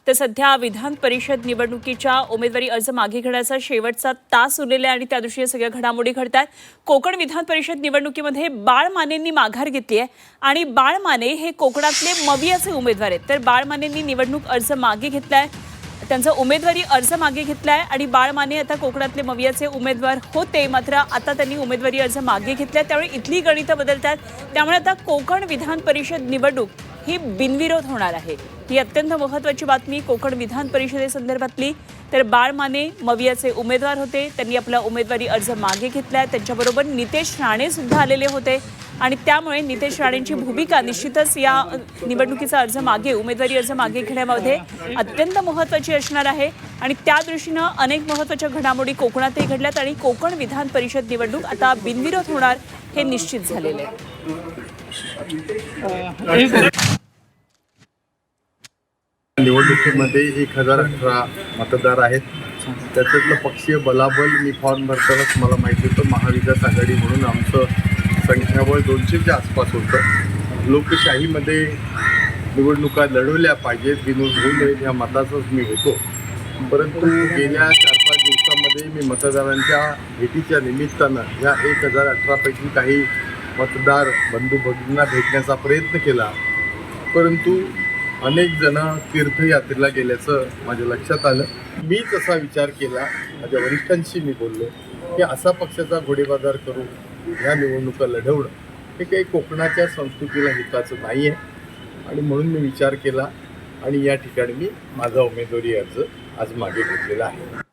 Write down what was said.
तर सध्या विधान परिषद निवडणुकीच्या उमेदवारी अर्ज मागे घेण्याचा शेवटचा तास उरलेला आहे आणि त्या दृष्टीने सगळ्या घडामोडी घडतात। कोकण विधान परिषद निवडणुकीमध्ये बाळ मानेंनी माघार घेतली आहे आणि बाळ माने हे कोकणातले मवियाचे उमेदवार आहेत। तर बाळ मानेंनी निवडणूक अर्ज मागे घेतलाय, त्यांचा उमेदवारी अर्ज मागे घेतलाय आणि बाळ माने आता कोकणातले मवियाचे उमेदवार होते, मात्र आता त्यांनी उमेदवारी अर्ज मागे घेतलाय, त्यामुळे इथली गणितं बदलतात। त्यामुळे आता कोकण विधान परिषद निवडणूक ही बिनविरोध होणार आहे। ही अत्यंत महत्त्वाची बातमी कोकण विधान परिषदेसंदर्भातली। तर बाळ माने मवियाचे उमेदवार होते, त्यांनी आपला उमेदवारी अर्ज मागे घेतलाय। त्यांच्याबरोबर नितेश राणे सुद्धा आलेले होते आणि त्यामुळे नितेश राणेंची भूमिका निश्चितच या निवडणुकीचा अर्ज मागे उमेदवारी अर्ज मागे घेण्यामध्ये अत्यंत महत्त्वाची असणार आहे आणि त्या दृष्टीने अनेक महत्त्वाच्या घडामोडी कोकणातही घडल्यात आणि कोकण विधान परिषद निवडणूक आता बिनविरोध होणार हे निश्चित झालेले आहे। निवडणुकीमध्ये 1018 मतदार आहेत। त्याच्यातलं पक्षीय बलाबल मी फॉर्म भरतानाच मला माहिती होतं, महाविकास आघाडी म्हणून आमचं संख्याबळ 200च्या आसपास होतं। लोकशाहीमध्ये निवडणुका लढवल्या पाहिजेत, बिनविरोध होऊ नये ह्या मताचाच मी होतो। परंतु गेल्या 4-5 दिवसांमध्ये मी मतदारांच्या भेटीच्या निमित्तानं या 1018 पैकी काही मतदार बंधू भगिनींना भेटण्याचा प्रयत्न केला, परंतु अनेक जण तीर्थयात्रेला गेल्याचं माझ्या लक्षात आलं। मी तसा विचार केला, माझ्या वरिष्ठांशी मी बोललो की असा पक्षाचा घोडेबाजार करून ह्या निवडणुका लढवणं हे काही कोकणाच्या संस्कृतीला हिताचं नाही आहे आणि म्हणून मी विचार केला आणि या ठिकाणी मी माझा उमेदवारी अर्ज आज मागे घेतलेला आहे।